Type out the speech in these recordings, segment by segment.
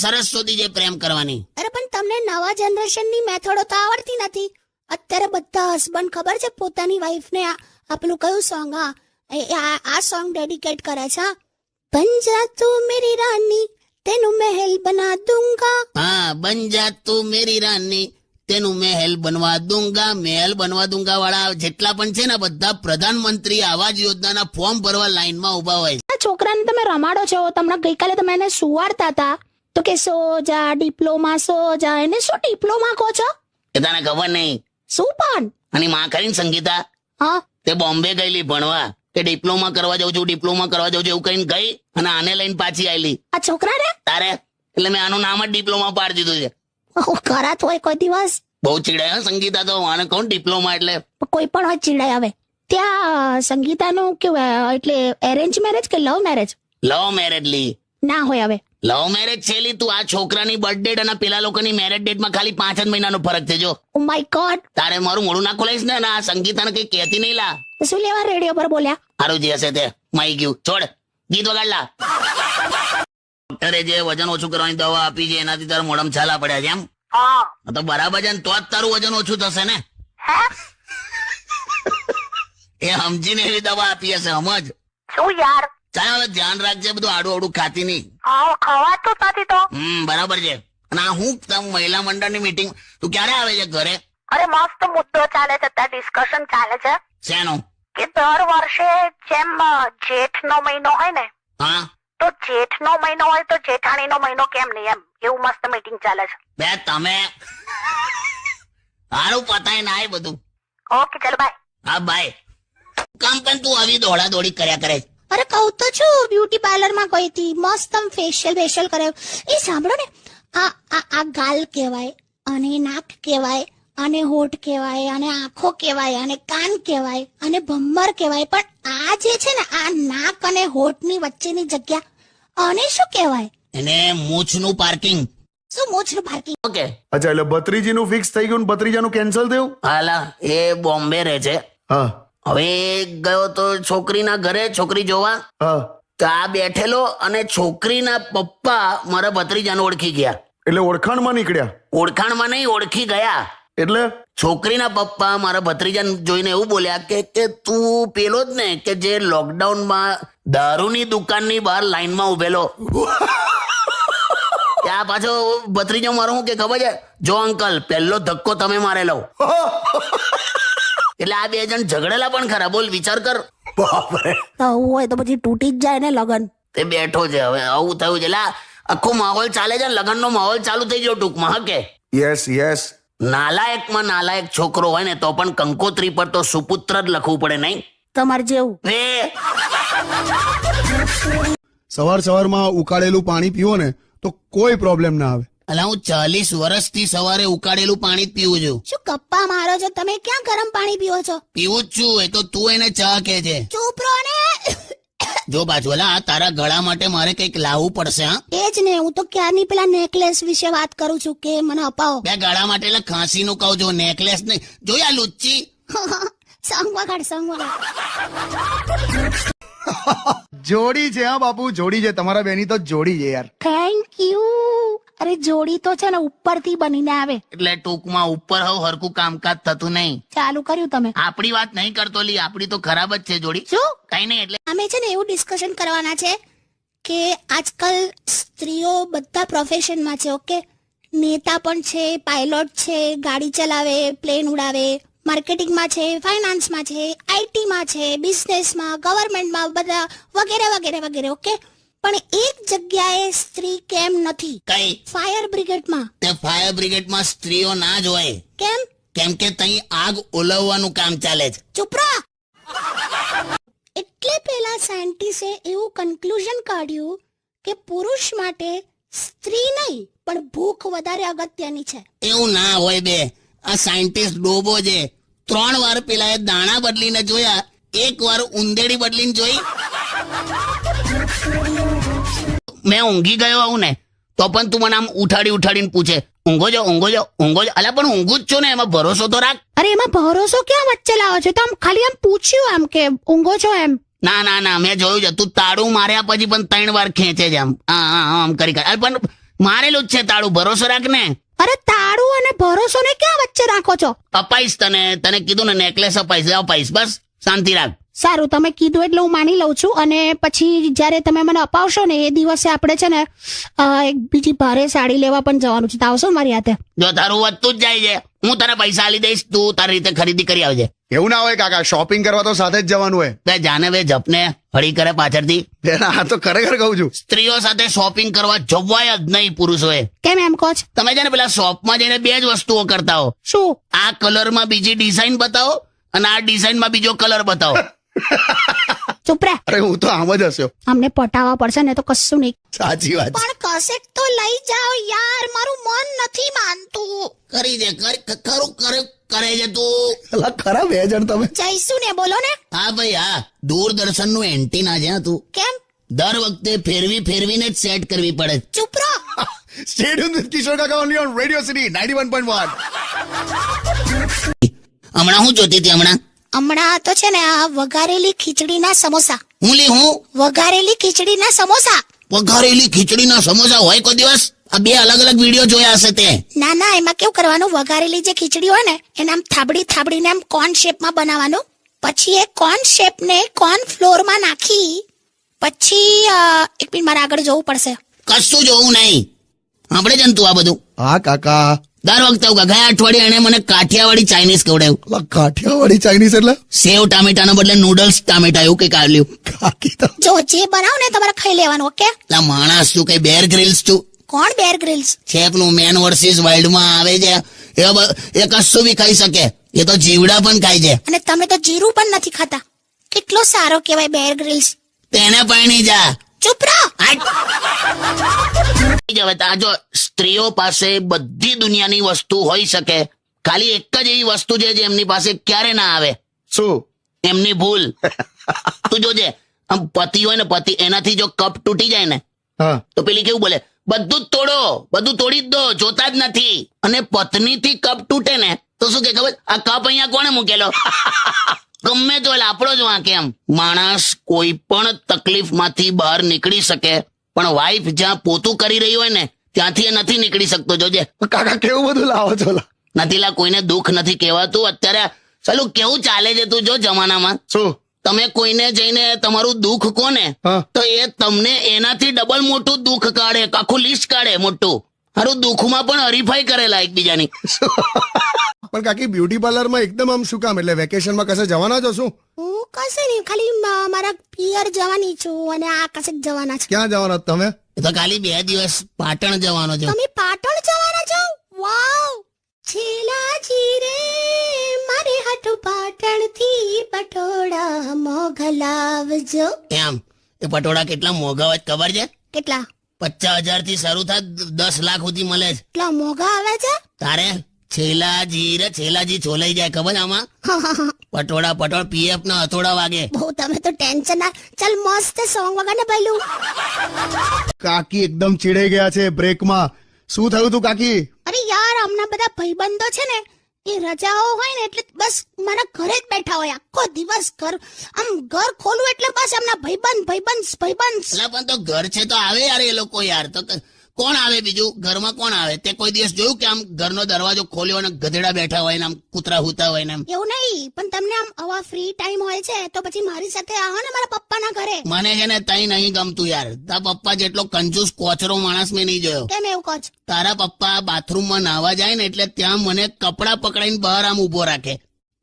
સરસ શોધી છે પ્રેમ કરવાની. અરે પણ તમને નવા જનરેશનની મેથડો તો આવડતી નથી. અત્યારે બધા હસબન્ડ ખબર છે પોતાની વાઈફને આ પેલું કયું સોંગ આ સોંગ ડેડિકેટ કરે છે. બન જા તું મેરી રાની તેનું મહેલ બના દૂંગા. હા, બન જા તું મેરી રાની તેનું મહેલ બનવા દૂંગા. મહેલ બનવા દૂંગા વાળા જેટલા પણ છે ને બધા પ્રધાનમંત્રી આવાસ યોજનાના ફોર્મ ભરવા લાઈનમાં ઉભા હોય છે. આ છોકરાને તમે રમાડો છો. તમને ગઈકાલે તમે એને સુવાડતા હતા તો કે સો જા ડિપ્લોમા સો જા. એને શું ડિપ્લોમા કહો છો? એ તને ખબર નહીં? શું પણ? અને માં કરીને સંગીતા હા, તે બોમ્બે ગયેલી ભણવા કે ડિપ્લોમા કરવા જાઉં છું ડિપ્લોમા કરવા જાઉં છું એવું કહીને ગઈ અને આને લઈને પાછી આવેલી. આ છોકરા રે તારે એટલે મેં આનું નામ જ ડિપ્લોમા પાડી દીધું છે. કરાત હોય કોઈ દિવસ. બહુ ચીડાય હો સંગીતા તો. આને કહું ડિપ્લોમા એટલે કોઈ પણ હોય ચીડાય. આવે ત્યાં સંગીતાનું કેવું એટલે એરેન્જ મેરેજ કે લવ મેરેજ? લવ મેરેજ લી ના હોય. હવે લવ મેરેજ છે લી. તું આ છોકરાની બર્થ ડેટ અને પેલા લોકોની મેરેજ ડેટમાં ખાલી 5 જ મહિનાનો ફરક છે. જો ઓ માય ગોડ. તારે મારું મોડું ના ખોલાઈશ ને આ સંગીતાને કઈ કહેતી નહીં લા. શું લેવા રેડિયો પર બોલ્યા? સારું જે હશે તે માઈ ગયું. છોડ ગીત વગાડ લા. ડોક્ટરે જે વજન ઓછું કરવાની દવા આપી છે એનાથી તારા મોઢામાં છાલા પડ્યા છે એમ? તો બરાબર છે ને તો જ તારું વજન ઓછું થશે ને. એ સમજીને એવી દવા આપી હશે. સમજ. શું યાર? ચાલ હવે ધ્યાન રાખજે બધું આડું આડું ખાતી નહીં. ખવાતું નથી તો. બરાબર છે. અને આ હું મહિલા મંડળની મીટિંગ તું ક્યારે આવે છે ઘરે? અરે મસ્ત મુદ્દો ચાલે છે, ત્યાં ડિસ્કશન ચાલે છે શેનો? કે દર વર્ષે જેમ જેઠનો મહિનો હોય ને હા તો જેઠનો મહિનો હોય તો જેઠાણીનો મહિનો કેમ નહીં, એમ એવું મસ્ત મીટિંગ ચાલે છે. બે તમે સારું પતાય ના બધું. ઓકે ચાલો બાય. હા બાય. કામ પણ તું આવી દોડા દોડી કર્યા કરે. અરે કહું તો છું બ્યુટી પાર્લર માં ગઈ હતી, મસ્ત ફેશિયલ કરાયું. એ સાંભળો ને, આ ગાલ કહેવાય અને નાક કહેવાય અને હોઠ કહેવાય અને આંખો કહેવાય અને કાન કહેવાય અને ભમર કહેવાય, પણ આ જે છે ને આ નાક અને હોઠની વચ્ચેની જગ્યા આને શું કહેવાય? એને મૂછનું પાર્કિંગ. શું મૂછનું પાર્કિંગ? ઓકે અચ્છા, એટલે ભત્રીજીનું ફિક્સ થઈ ગયું ને ભત્રીજાનું કેન્સલ થયું? હાલા એ બોમ્બે રહે છે. હા હવે ગયો તો છોકરીના ઘરે છોકરી જોવા. હા, તો આ બેઠેલો અને છોકરીના પપ્પા મારા ભત્રીજાને ઓળખી ગયા. એટલે ઓળખાણમાં નીકળ્યા? ઓળખાણમાં નહીં, ઓળખી ગયા. એટલે છોકરીના પપ્પા મારા ભત્રીજાને જોઈને એવું બોલ્યા કે તું પેલો જ ને કે જે લોકડાઉનમાં દારૂની દુકાનની બહાર લાઈનમાં ઉભેલો. ત્યાં પાછો ભત્રીજો મારો હું કે ખબર છે, જો અંકલ પહેલો ધક્કો તમે મારેલો. એટલે આ બે જણ ઝઘડેલા પણ ખરા. બોલ વિચાર કર. બાપરે, આવું હોય તો પછી તૂટી જ જાય ને લગન. તે બેઠો છે હવે આવું થયું છે. એટલે આખો માહોલ ચાલે છે, લગ્નનો માહોલ ચાલુ થઈ ગયો ટૂંકમાં. હા કે યસ યસ. નાલાયકમાં નાલાયક છોકરો હોય ને તો પણ કંકોત્રી પર તો સુપુત્ર જ લખવું પડે નહીં? તમારે જેવું. સવારમાં ઉકાળેલું પાણી પીવો ને તો કોઈ પ્રોબ્લેમ ના આવે. અલા હું 40 વર્ષથી સવારે ઉકાળેલું પાણી જ પીવું છું. શું ગપ્પા મારો છો તમે? ક્યાં ગરમ પાણી પીવો છો? પીવું જ છું. એ તો તું એને ચા કે છે. ચૂપ રહો ને. જો બાજુલા તારા ગળા માટે મારે કંઈક લાવવું પડશે. હા એ જ ને, હું તો ક્યારની પેલા નેકલેસ વિશે વાત કરું છું કે મને અપાવો. બે ગળા માટે એટલે ખાંસી નું કહું છું, નેકલેસ નહીં. જોયા લુચ્ચી. સંગ વગાડ. જોડી છે હા બાપુ, જોડી છે. તમારા બેની તો જોડી છે યાર. Thank you. અરે જોડી તો છે ને ઉપરથી બનીને આવે. એટલે ટૂંકમાં ઉપર હવ હરખું કામકાજ થતું નહીં. ચાલુ કર્યું તમે? આપણી વાત નહીં કરતો લી, આપણી તો ખરાબ જ છે જોડી. શું? કઈ નહીં. એટલે અમે છે ને એવું ડિસ્કશન કરવાના છે કે આજકાલ સ્ત્રીઓ બધા પ્રોફેશનમાં છે. ઓકે, નેતા પણ છે, પાયલોટ છે, ગાડી ચલાવે, પ્લેન ઉડાવે, માર્કેટિંગમાં છે, ફાઇનાન્સમાં છે, આઈટીમાં છે, બિઝનેસમાં, ગવર્મેન્ટમાં, બધા વગેરે વગેરે વગેરે. ઓકે, પણ એક જગ્યાએ સ્ત્રી કેમ નથી? કઈ? ફાયર બ્રિગેડમાં. તે ફાયર બ્રિગેડમાં સ્ત્રીઓ ના જ હોય. કેમ? કેમ કે તઈ આગ ઓલવવાનું કામ ચાલે છે. ચૂપ રહો. એટલે પેલા સાયન્ટિસ્ટે એવું કન્ક્લુઝન કાઢ્યું કે પુરુષ માટે સ્ત્રી નહીં પણ ભૂખ વધારે અગત્યની છે. એવું ના હોય બે. આ સાયન્ટિસ્ટ ડોબો છે. 3 વાર પેલા દાણા બદલીને જોયા, 1 વાર ઉંદેડી બદલીને જોઈ. મેં ઊંઘી ગયો આવું ને તો પણ તું મને આમ ઉઠાડીને પૂછે ઊંઘો જો. અલા પણ ઊંઘું જ છું ને, એમાં ભરોસો તો રાખ. અરે એમાં ભરોસો ક્યાં વચ્ચે લાવો છો? તો આમ ખાલી આમ પૂછ્યું આમ કે ઊંઘો છો એમ. ના મેં જોયું છે. તું તાળું માર્યા પછી પણ 3 વાર ખેંચે છે આમ આમ કરી. પણ મારેલું જ છે તાળું, ભરોસો રાખ ને. અરે તાળું અને ભરોસો ને ક્યાં વચ્ચે રાખો છો? અપાઈશ તને કીધું ને નેકલેસ અપાઈશ, બસ શાંતિ રાખ. સારું, તમે કીધું એટલે હું માની લઉં છું. અને પછી જ્યારે તમે મને અપાવશો ને એ દિવસે આપણે છે ને એક બીજી ભારે સાડી લેવા પણ જવાનું છે. તો આવશો ને મારી હાથે? જો તારું વધતું જ જાય છે, હું તને પૈસા આલી દઈશ, તું તારી રીતે ખરીદી કરી આવજે. એવું ના હોય કાકા, શોપિંગ કરવા તો સાથે જ જવાનું હોય. બે જાને બે જપને હળી કરે પાછળથી. બેન, આ તો ખરેખર કહું છું. સ્ત્રીઓ સાથે શોપિંગ કરવા જવાય જ નહીં પુરુષોએ. કેમ એમ કહો છો? તમે છે ને પેલા શોપમાં જઈને બે જ વસ્તુઓ કરતા હો. શું? આ કલરમાં બીજી ડિઝાઇન બતાવો અને આ ડિઝાઇનમાં બીજો કલર બતાવો. ચૂપ રહે. અરે હું તો આમ જ હસ્યો. અમને પટાવવા પડશે ને તો કશું નહીં. સાચી વાત. પણ કસેક તો લઈ જાઓ યાર, મારું મન નથી માનતું. કરી દે, ખરું કરે છે તું. અલા ખરા બે જણ તમે. જઈશું ને, બોલો ને. હા ભાઈ હા, દૂરદર્શન નું એન્ટીના છે તું. કેમ? દર વખતે ફેરવીને જ સેટ કરવી પડે. ચૂપ રહો. સ્ટેડિયમ વિથ કિશોર કાકા ઓનલી ઓન રેડિયો સિટી 91.1. હમણાં હું જોતી હતી હમણાં તો છે ને આ વઘારેલી ખીચડીના સમોસા. હું વઘારેલી ખીચડીના સમોસા. વઘારેલી ખીચડીના સમોસા હોય કોઈ દિવસ? આ બે અલગ અલગ વિડીયો જોયા હશે તે. ના ના, એમાં કેવું કરવાનું, વઘારેલી જે ખીચડી હોય ને એને આમ થાબડીને આમ કોર્ન શેપમાં બનાવવાનું. પછી એ કોર્ન શેપને કોર્ન ફ્લોરમાં નાખી પછી એક મિનિટ મારે આગળ જવું પડશે. કશું જોવું નહીં, આપણે જ તું આ બધું. હા કાકા. દર વખતે ગયા અઠવાડિયે એને મને કાઠિયાવાડી ચાઇનીઝ ખવડાવ્યું. અલા કાઠિયાવાડી ચાઇનીઝ એટલે? સેવ ટામેટાના બદલે નૂડલ્સ ટામેટા એવું કઈક આવ્યું. કાકી તો જો જે બનાવો ને તમારે ખાઈ લેવાનું. ઓકે? લા માણસ તું કઈ બેર ગ્રિલ્સ તું? કોણ બેર ગ્રિલ્સ? છે પેલું મેન વર્સિસ વાઇલ્ડ માં આવે છે એ કશું બી ખાઈ શકે. એ તો જીવડા પણ ખાય છે. અને તમે તો જીરું પણ નથી ખાતા. કેટલો સારો કહેવાય બેર ગ્રિલ્સ. તેને પાણી જા. ચૂપ રહો. જો સ્ત્રીઓ પાસે બધી દુનિયાની વસ્તુ હોઈ શકે, ખાલી એક જ એવી વસ્તુ છે જે એમની પાસે ક્યારે ના આવે. શું? એમની ભૂલ. તું જોજે, આમ પતિ હોય ને, પતિ એનાથી જો કપ તૂટી જાય ને હા તો પેલી કેવું બોલે, બધું જ તોડો, બધું તોડી જ દો, જોતા જ નથી. અને પત્નીથી કપ તૂટે ને તો શું કે ખબર, આ કપ અહીંયા કોણે મૂકેલો? ગમે તો લાપડો જ વાંકે. એમ માણસ કોઈ પણ તકલીફમાંથી બહાર નીકળી શકે, પણ વાઈફ જ્યાં પોતું કરી રહી હોય ને ત્યાંથી એ નથી નીકળી શકતો. જોજે કાકા કેવું બધું લાવો છો. નથી લા, કોઈને દુઃખ નથી કહેવાતું. અત્યારે ચાલુ કેવું ચાલે છે તું જો જમાનામાં. શું? તમે કોઈને જઈને તમારું દુઃખ કોને હા. તો એ તમને એનાથી ડબલ મોટું દુઃખ કાઢે, આખું લિસ્ટ કાઢે મોટું. હારું દુઃખમાં પણ હરીફાઈ કરેલા એકબીજાની. પણ કાકી બ્યુટી પાર્લરમાં એકદમ આમ શું કામ, એટલે વેકેશનમાં કશે જવાના છો શું? હું કશે નહીં, ખાલી મારા પિયર જવાની છું અને આ કશે જવાના છે. ક્યાં જવાના છો તમે? એ તો ખાલી 2 દિવસ પાટણ જવાનો છે. તમે પાટણ જવાના છો? વાવ! છેલાજી રે મારે હાટુ પાટણ થી પટોળા મોગલાવજો. એમ એ પટોળા કેટલા મોંઘા હોય ખબર છે? કેટલા? 50,000 થી શરૂ થાય, 10 લાખ સુધી મળે છે. કેટલા મોંઘા આવે છે? તારે છેલાજી છોલાઈ જાય ખબર છે આમાં? પટોળ પીએફ ના હથોડા વાગે. બહુ તમે તો ટેન્શન ના. ચાલ મસ્ત સોંગ વગર ને પહેલું. કાકી એકદમ ચીડાઈ ગયા છે બ્રેકમાં. શું થયું તું કાકી? અરે યાર, હમણાં બધા ભાઈબંધો છે ને એ રજાઓ હોય ને એટલે બસ મારા ઘરે જ બેઠા હોય આખો દિવસ. ઘર ખોલું એટલે બસ એમના ભાઈબંધ. એટલે પણ તો ઘર છે તો આવે યાર એ લોકો. યાર તો કોણ આવે બીજું? ઘરમાં કોણ આવે? તે કોઈ દિવસ જોયું કે આમ ઘરનો દરવાજો ખોલ્યો અને ગધેડા બેઠા હોય ને આમ કૂતરા હુતા હોય ને? એવું નહીં, પણ તમને આમ આવા ફ્રી ટાઈમ હોય છે તો પછી મારી સાથે આવો ને મારા પપ્પાના ઘરે. મને છે ને તઈ નહીં ગમતું યાર. તારા પપ્પા જેટલો કંજૂસ કોચરો માણસ મેં નહીં જોયો. કેમ એવું કહો છો? તારા પપ્પા બાથરૂમમાં નાહવા જાય ને એટલે ત્યાં મને કપડા પકડાઈને બહાર આમ ઉભો રાખે.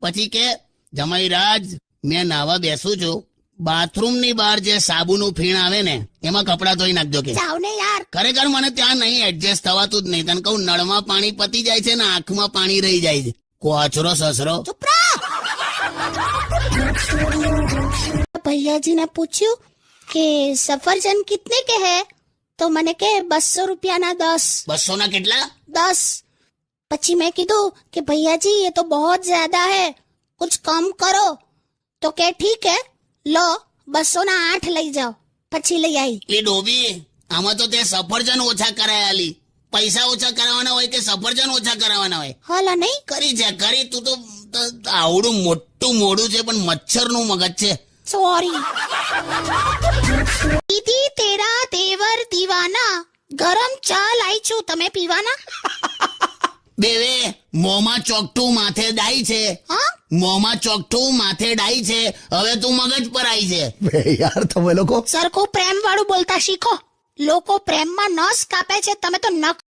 પછી કે જમાઈ રાજ, મેં નાહવા બેસું છું, બાથરૂમની બહાર જે સાબુનું ફીણ આવે ને એમાં કપડા ધોઈ નાખજો કે. જાવ ને યાર. ખરેખર મને ત્યાં નહીં એડજસ્ટ થવાતું જ નહીં. તને કહું, નળમાં પાણી પતી જાય છે ને આંખમાં પાણી રહી જાય છે. કોચરો સસરો. ચૂપ રહો. ભૈયાજીને પૂછ્યું કે સફરજન કિતને કે હે, તો મને કે 200 રૂપિયાના 10. 200 ના કેટલા? 10. પછી મેં કીધું કે ભૈયાજી ये तो बहुत ज्यादा है, कुछ कम करो. तो કે ठीक है, લો 200 ના 8 લઈ જાઓ. પછી લઈ આવી. લી ડોબી, આમાં તો તે સફરજન ઓછા કરાયા. પૈસા ઓછા કરાવવાના હોય કે સફરજન ઓછા કરાવવાના હોય? હાલા નહીં કરી છે કરી. તું તો આવડું મોટું મોડું છે પણ મચ્છરનું મગજ છે. સોરી. દીદી તેરા તેવર દીવાના ગરમ ચા લાઈ છું, તમે પીવાના? બેવે મોંમાં ચોકઠું માથે ડાઈ છે, હા, મોંમાં ચોકઠું માથે ડાઈ છે, હવે તું મગજ પર આવી છે. બે યાર તમે લોકો સરખું પ્રેમ વાળું બોલતા શીખો. લોકો પ્રેમમાં નસ કાપે છે, તમે તો નખ